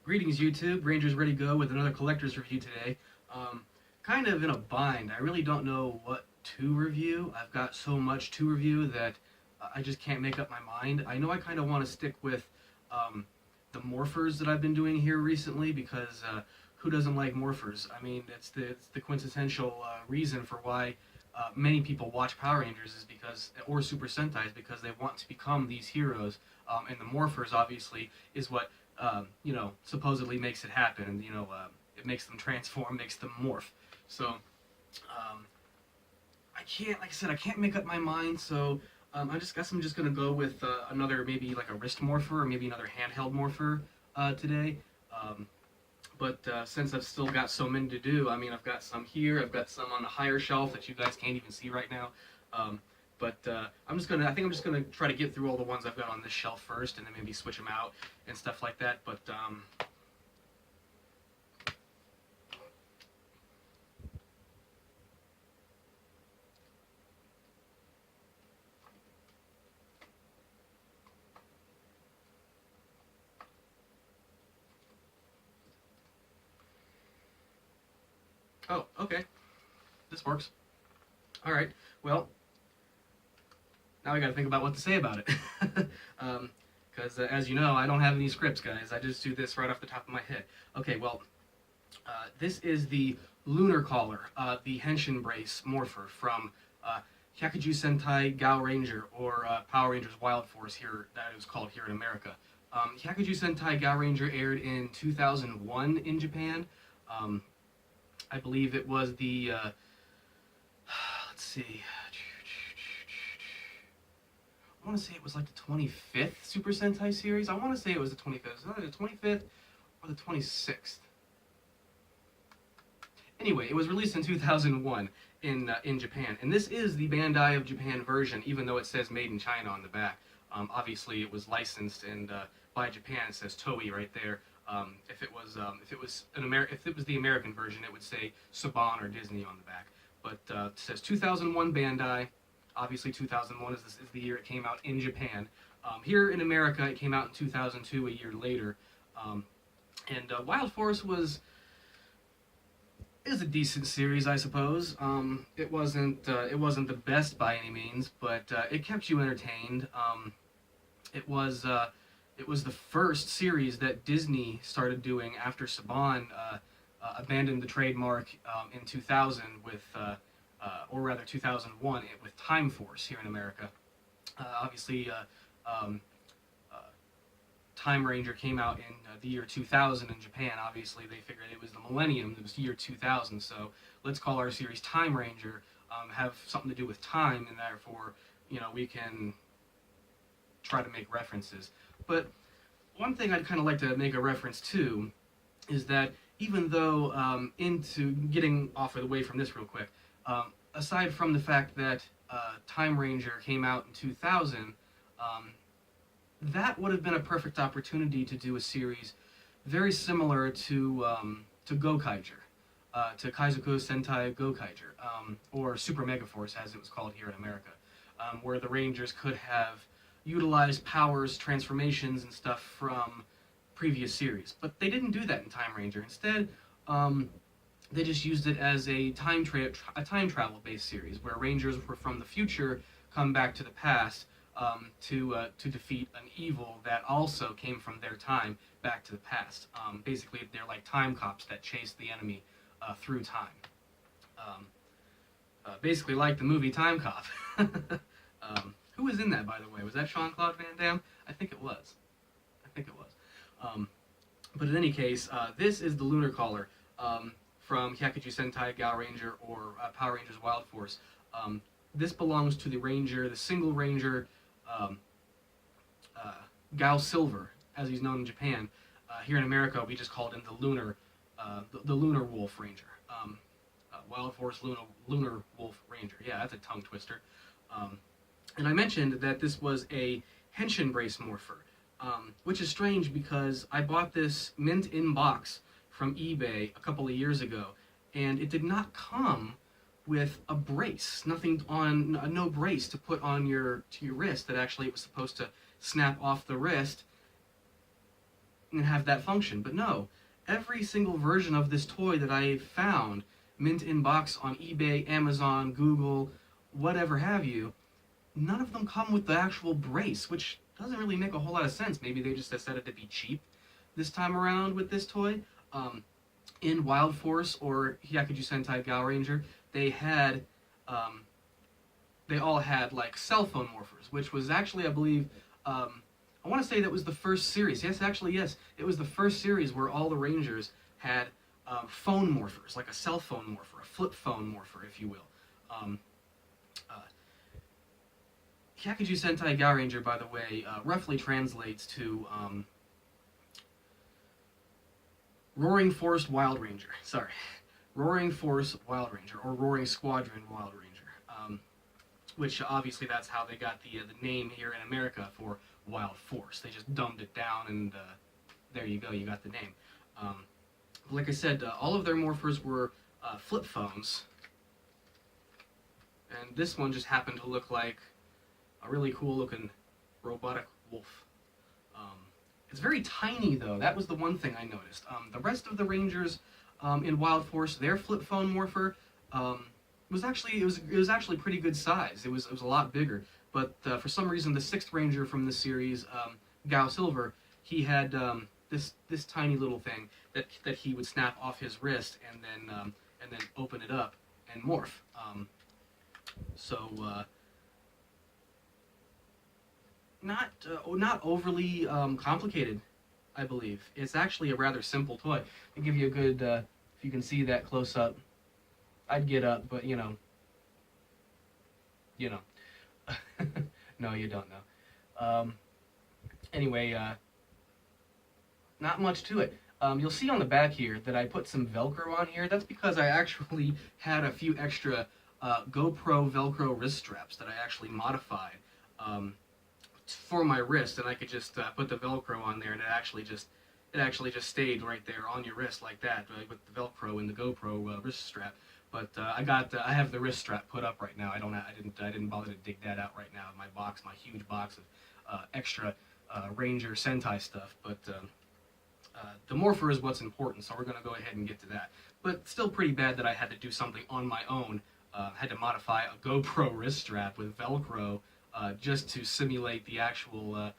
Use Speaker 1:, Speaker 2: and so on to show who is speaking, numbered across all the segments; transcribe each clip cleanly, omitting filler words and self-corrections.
Speaker 1: Greetings, YouTube. Ranger's ready to go with another collector's review today. Kind of in a bind. I really don't know what to review. I've got so much to review that I just can't make up my mind. I know I kind of want to stick with the morphers that I've been doing here recently because who doesn't like morphers? I mean, it's the quintessential reason for why many people watch Power Rangers is because, or Super Sentai, is because they want to become these heroes. And the morphers, obviously, is what supposedly makes it happen, and it makes them transform, makes them morph. So, I can't, like I said, I can't make up my mind. So, I just guess I'm just gonna go with another, maybe like a wrist morpher, or maybe another handheld morpher today. But since I've still got so many to do, I mean, I've got some here, I've got some on a higher shelf that you guys can't even see right now. But I think I'm just gonna try to get through all the ones I've got on this shelf first, and then maybe switch them out and stuff like that. But oh, okay, this works. All right, well, now I got to think about what to say about it. Because as you know, I don't have any scripts, guys. I just do this right off the top of my head. Okay, well, this is the Lunar Collar, the Henshin Brace Morpher from Hyakajuu Sentai Gaoranger, or Power Rangers Wild Force here, that is called here in America. Hyakajuu Sentai Gaoranger aired in 2001 in Japan. I believe it was the, let's see, I want to say it was like the 25th Super Sentai series. I want to say it was the 25th. It's either the 25th or the 26th. Anyway, it was released in 2001 in Japan, and this is the Bandai of Japan version, even though it says Made in China on the back. Obviously, it was licensed and by Japan. It says Toei right there. If it was the American version, it would say Saban or Disney on the back. But it says 2001 Bandai. Obviously, 2001 is the year it came out in Japan. Here in America, it came out in 2002, a year later. And Wild Force is a decent series, I suppose. It wasn't the best by any means, but it kept you entertained. It was the first series that Disney started doing after Saban abandoned the trademark in 2000 with, or rather 2001, with Time Force here in America. Obviously, Time Ranger came out in the year 2000 in Japan. Obviously, they figured it was the millennium. It was the year 2000, so let's call our series Time Ranger, have something to do with time, and therefore, we can try to make references. But one thing I'd kind of like to make a reference to is that even though, into getting off of the way from this real quick, aside from the fact that Time Ranger came out in 2000, that would have been a perfect opportunity to do a series very similar to Gaoranger, to Kaizoku Sentai Gaoranger, or Super Mega Force as it was called here in America, where the Rangers could have utilized powers, transformations, and stuff from previous series. But they didn't do that in Time Ranger. Instead, they just used it as a time travel based series where Rangers were from the future come back to the past to defeat an evil that also came from their time back to the past. Basically, they're like time cops that chase the enemy through time. Basically, like the movie Time Cop. Who was in that, by the way? Was that Jean-Claude Van Damme? I think it was. But in any case, this is the Lunar Collar from Hyakajuu Sentai Gaoranger, or Power Rangers Wild Force. This belongs to the single Ranger, Gao Silver, as he's known in Japan. Here in America, we just called him the Lunar Wolf Ranger. Wild Force Lunar Wolf Ranger. Yeah, that's a tongue twister. And I mentioned that this was a Henshin Brace Morpher, which is strange because I bought this mint in box from eBay a couple of years ago, and it did not come with a brace, no brace to put on your wrist. That actually it was supposed to snap off the wrist and have that function. But no, every single version of this toy that I found, mint in box on eBay, Amazon, Google, whatever have you, none of them come with the actual brace, which doesn't really make a whole lot of sense. Maybe they just decided to be cheap this time around with this toy. In Wild Force or Hyakajuu Sentai Gaoranger, they had, they all had like cell phone morphers, which was actually, I believe, I want to say that was the first series. Yes, actually, yes, it was the first series where all the Rangers had phone morphers, like a cell phone morpher, a flip phone morpher, if you will. Hyakajuu Sentai Gaoranger, by the way, roughly translates to Roaring Force Wild Ranger. Sorry. Roaring Force Wild Ranger, or Roaring Squadron Wild Ranger. Which obviously that's how they got the name here in America for Wild Force. They just dumbed it down, and there you go, you got the name. Like I said, all of their morphers were flip phones, and this one just happened to look like a really cool looking robotic wolf. It's very tiny though. That was the one thing I noticed. The rest of the Rangers in Wild Force, their flip phone morpher was actually pretty good size. It was a lot bigger. But for some reason, the 6th Ranger from the series, Gao Silver, he had this tiny little thing that he would snap off his wrist and then open it up and morph. Not overly complicated, I believe. It's actually a rather simple toy. To give you a good, if you can see that close up, I'd get up, but you know. No, you don't know. Anyway, not much to it. You'll see on the back here that I put some Velcro on here. That's because I actually had a few extra GoPro Velcro wrist straps that I actually modified for my wrist, and I could just put the Velcro on there, and it actually just stayed right there on your wrist like that with the Velcro and the GoPro wrist strap. But I have the wrist strap put up right now. I didn't bother to dig that out right now in my huge box of extra Ranger Sentai stuff. But the Morpher is what's important, so we're gonna go ahead and get to that. But still pretty bad that I had to do something on my own. Had to modify a GoPro wrist strap with Velcro just to simulate the actual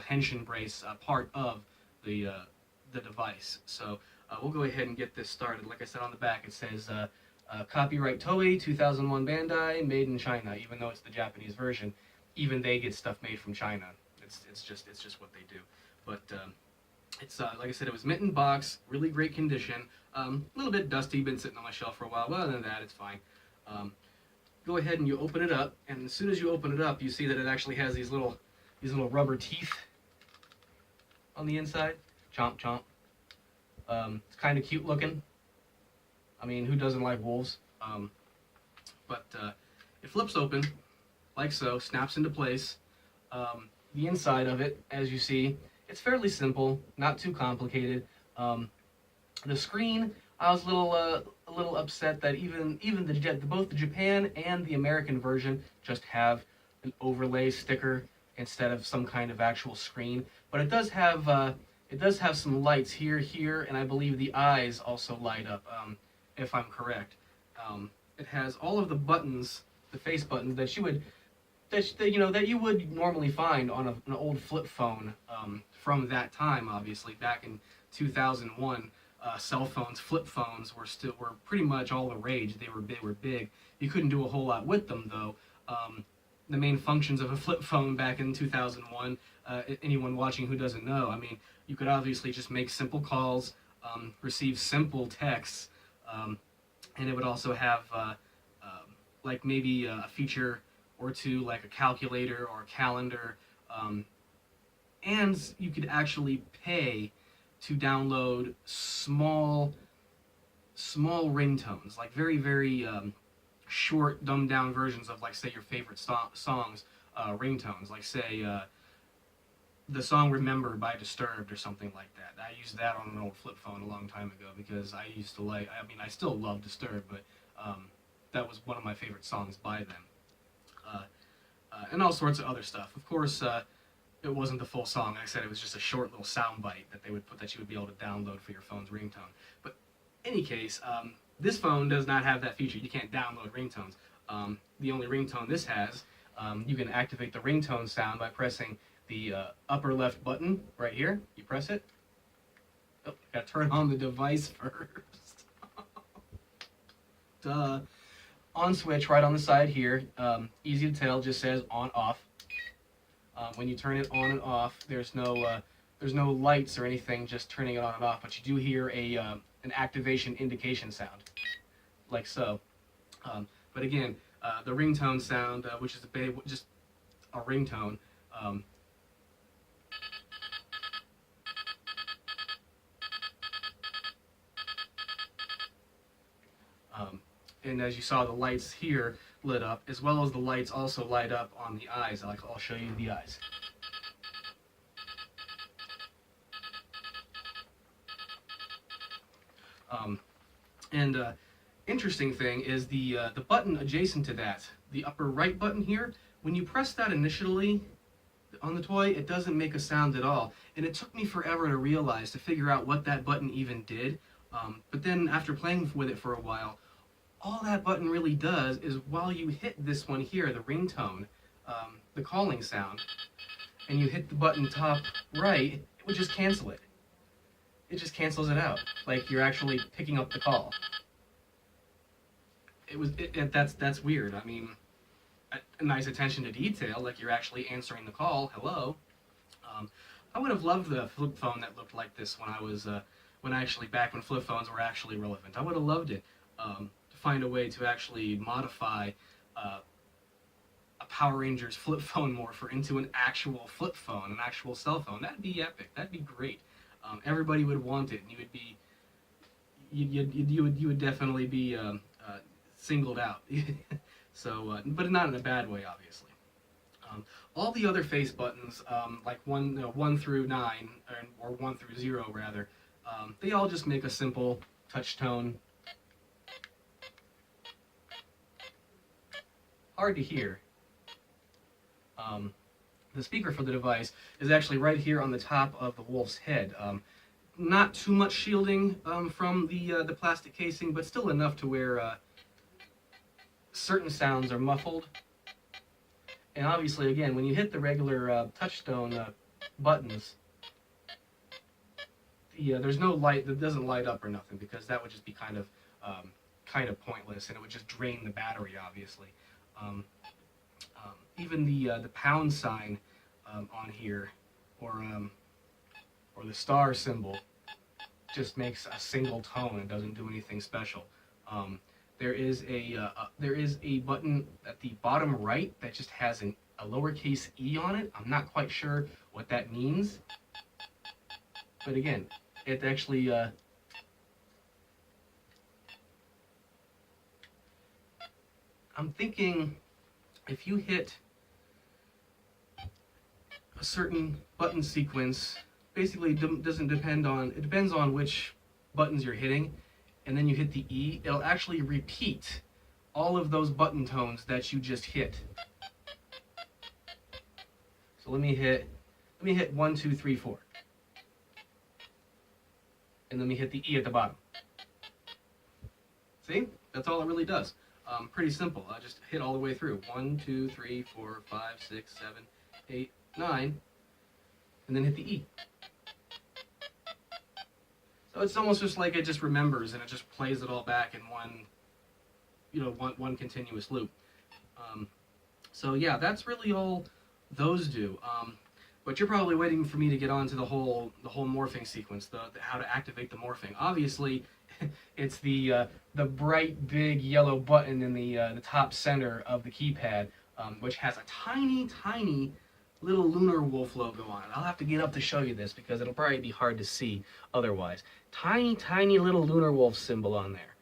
Speaker 1: henshin brace part of the device. So we'll go ahead and get this started. Like I said on the back, it says copyright Toei 2001 Bandai, made in China. Even though it's the Japanese version, even they get stuff made from China. It's just what they do. But it's like I said, it was mint in box, really great condition. A little bit dusty, been sitting on my shelf for a while. But other than that, it's fine. Go ahead and you open it up, and as soon as you open it up, you see that it actually has these little rubber teeth on the inside. Chomp chomp. It's kind of cute looking. I mean, who doesn't like wolves? But it flips open, like so, snaps into place. The inside of it, as you see, it's fairly simple, not too complicated. The screen, I was a little upset that even both the Japan and the American version just have an overlay sticker instead of some kind of actual screen. But it does have some lights here, and I believe the eyes also light up, if I'm correct. It has all of the buttons, the face buttons that you would normally find on an old flip phone from that time. Obviously, back in 2001, cell phones, flip phones were pretty much all the rage. They were big. You couldn't do a whole lot with them though. The main functions of a flip phone back in 2001, anyone watching who doesn't know, I mean, you could obviously just make simple calls, receive simple texts, and it would also have like maybe a feature or two like a calculator or a calendar, and you could actually pay to download small ringtones, like very short, dumbed down versions of, like, say, your favorite songs, ringtones, like, say, the song Remember by Disturbed or something like that. I used that on an old flip phone a long time ago because I used to I still love Disturbed, but that was one of my favorite songs by them. And all sorts of other stuff. Of course, it wasn't the full song. Like I said, it was just a short little sound bite that they would put that you would be able to download for your phone's ringtone. But in any case, this phone does not have that feature. You can't download ringtones. The only ringtone this has, you can activate the ringtone sound by pressing the upper left button right here. You press it. Oh, gotta turn on the device first. Duh. On switch right on the side here. Easy to tell, just says on off. When you turn it on and off, there's no lights or anything, just turning it on and off. But you do hear an activation indication sound, like so. But again, the ringtone sound, which is just a ringtone. And as you saw, the lights here lit up, as well as the lights also light up on the eyes. I'll show you the eyes. Interesting thing is the button adjacent to that, the upper right button here. When you press that initially on the toy, it doesn't make a sound at all, and it took me forever to figure out what that button even did. But then after playing with it for a while, all that button really does is while you hit this one here, the ringtone, the calling sound, and you hit the button top right, it would just cancel it. It just cancels it out, like you're actually picking up the call. That's weird. I mean, a nice attention to detail, like you're actually answering the call. Hello. I would have loved the flip phone that looked like this when I was back when flip phones were actually relevant. I would have loved it. To find a way to actually modify a Power Rangers flip phone Morpher into an actual flip phone, an actual cell phone. That'd be epic. That'd be great. Everybody would want it, and you would definitely be singled out. So, but not in a bad way, obviously. All the other face buttons, like 1 through 9, or 1 through 0 rather, they all just make a simple touch tone. Hard to hear. The speaker for the device is actually right here on the top of the wolf's head. Not too much shielding from the plastic casing, but still enough to where certain sounds are muffled. And obviously, again, when you hit the regular touchstone buttons, there's no light that doesn't light up or nothing, because that would just be kind of pointless, and it would just drain the battery, obviously. Even the pound sign on here, or the star symbol, just makes a single tone and doesn't do anything special. There is a button at the bottom right that just has a lowercase e on it. I'm not quite sure what that means, but again, it actually I'm thinking if you hit a certain button sequence, basically it depends on which buttons you're hitting, and then you hit the E, it'll actually repeat all of those button tones that you just hit. So let me hit 1, 2, 3, 4. And let me hit the E at the bottom. See? That's all it really does. Pretty simple. I just hit all the way through. 1, 2, 3, 4, 5, 6, 7, 8, 9, and then hit the E. So it's almost just like it just remembers and it just plays it all back in one continuous loop. So yeah, that's really all those do. But you're probably waiting for me to get on to the whole morphing sequence, the how to activate the morphing. Obviously, it's the bright big yellow button in the top center of the keypad, which has a tiny little Lunar Wolf logo on it. I'll have to get up to show you this because it'll probably be hard to see otherwise. Tiny little Lunar Wolf symbol on there.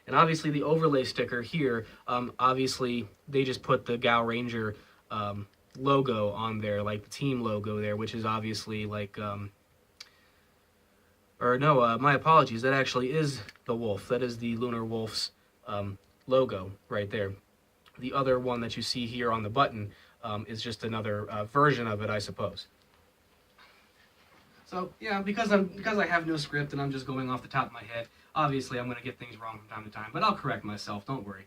Speaker 1: And obviously the overlay sticker here, obviously they just put the Gaoranger logo on there, like the team logo there, which is obviously like, my apologies, that actually is the wolf. That is the Lunar Wolf's logo right there. The other one that you see here on the button is just another version of it, I suppose. So yeah, because I have no script and I'm just going off the top of my head, obviously I'm going to get things wrong from time to time, but I'll correct myself, don't worry.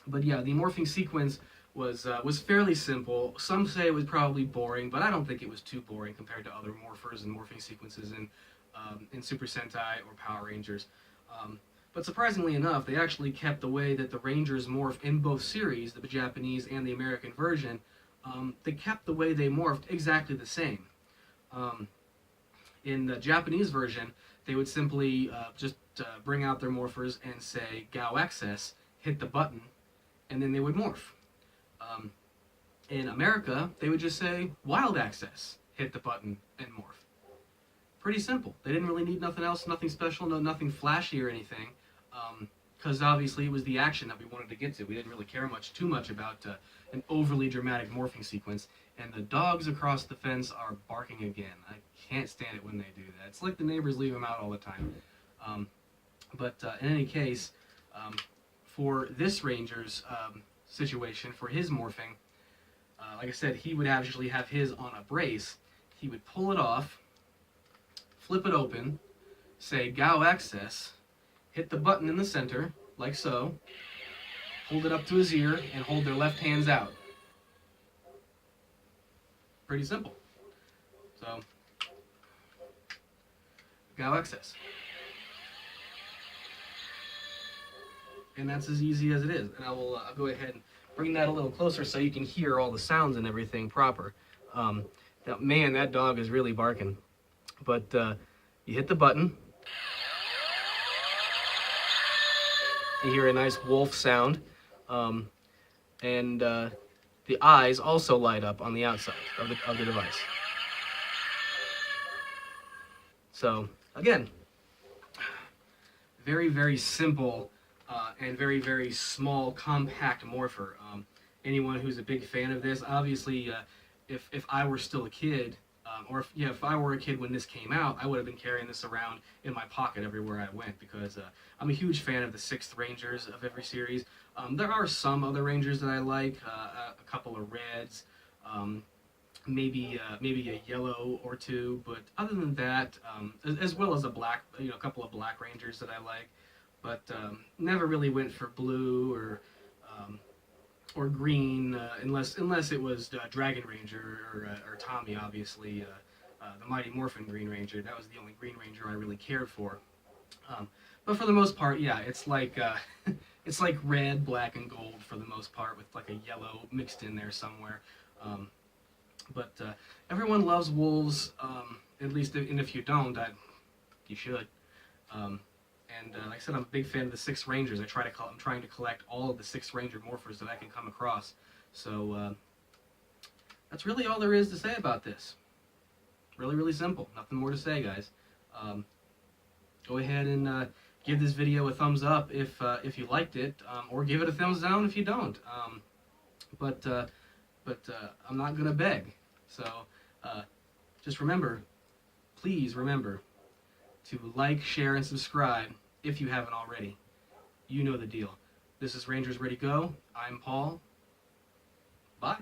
Speaker 1: But yeah, the morphing sequence was fairly simple. Some say it was probably boring, but I don't think it was too boring compared to other morphers and morphing sequences in Super Sentai or Power Rangers. But surprisingly enough, they actually kept the way that the Rangers morph in both series, the Japanese and the American version. They kept the way they morphed exactly the same. In the Japanese version, they would simply just bring out their morphers and say Gao Access, hit the button, and then they would morph. In America, they would just say Wild Access, hit the button, and morph. Pretty simple. They didn't really need nothing else, nothing special, nothing flashy or anything, because obviously it was the action that we wanted to get to. We didn't really care too much about an overly dramatic morphing sequence. And the dogs across the fence are barking again. I can't stand it when they do that. It's like the neighbors leave them out all the time. But in any case, for this Ranger's situation, for his morphing, like I said, he would actually have his on a brace. He would pull it off, flip it open, say Gao Access, hit the button in the center, like so, hold it up to his ear, and hold their left hands out. Pretty simple. So, Gao Access. And that's as easy as it is. And I'll go ahead and bring that a little closer so you can hear all the sounds and everything proper. Man, that dog is really barking. But you hit the button. You hear a nice wolf sound. The eyes also light up on the outside of the device. So, again, very, very simple and very, very small, compact morpher. Anyone who's a big fan of this, obviously, if I were still a kid, or if I were a kid when this came out, I would have been carrying this around in my pocket everywhere I went, because I'm a huge fan of the 6th Rangers of every series. There are some other Rangers that I like, a couple of reds, maybe a yellow or two, but other than that, as well as a couple of black Rangers that I like, but never really went for blue or green, unless it was Dragon Ranger or Tommy, obviously, the Mighty Morphin Green Ranger. That was the only Green Ranger I really cared for. But for the most part, yeah, it's like it's like red, black, and gold for the most part, with like a yellow mixed in there somewhere. But everyone loves wolves, at least, and if you don't, you should. Like I said, I'm a big fan of the 6 Rangers. I'm trying to collect all of the 6 Ranger morphers that I can come across. So that's really all there is to say about this. Really, really simple. Nothing more to say, guys. Go ahead and give this video a thumbs up if you liked it, or give it a thumbs down if you don't. But I'm not gonna beg. So just remember, please remember to like, share, and subscribe if you haven't already. You know the deal. This is Rangers Ready Go. I'm Paul. Bye.